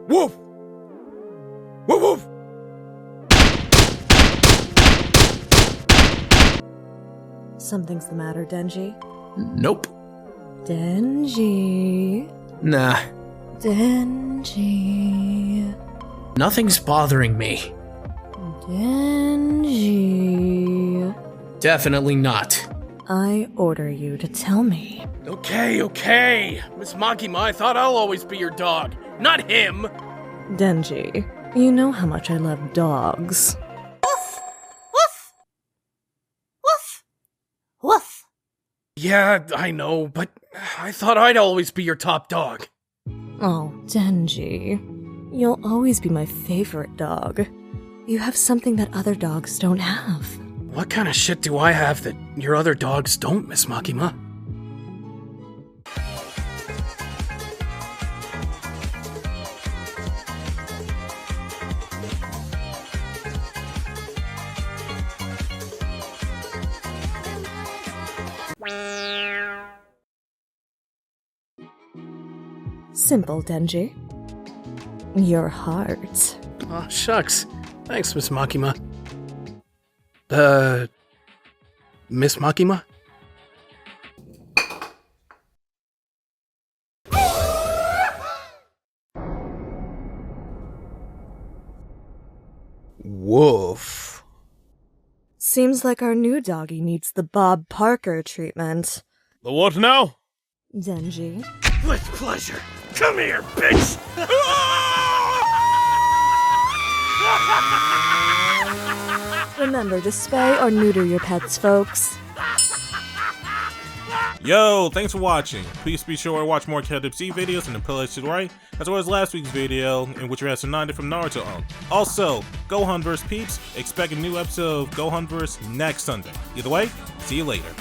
Woof! Woof woof! Something's the matter, Denji. Nope. Denji. Nah. Denji. Nothing's bothering me. Denji. Definitely not. I order you to tell me. Okay. Miss Makima, I thought I'll always be your dog, not him. Denji, you know how much I love dogs. Woof! Woof! Woof! Woof! Yeah, I know, but I thought I'd always be your top dog. Oh, Denji. You'll always be my favorite dog. You have something that other dogs don't have. What kind of shit do I have that your other dogs don't, Miss Makima? Simple, Denji. Your heart. Oh, shucks. Thanks, Miss Makima. Miss Makima? Woof. Seems like our new doggy needs the Bob Parker treatment. The what now? Denji. With pleasure. Come here, bitch! Remember to spay or neuter your pets, folks. Yo, thanks for watching. Please be sure to watch more KDC videos in the playlist to the right, as well as last week's video, in which we had Tsunade from Naruto on. Also, Gohan vs. Peeps, expect a new episode of Gohan vs. next Sunday. Either way, see you later.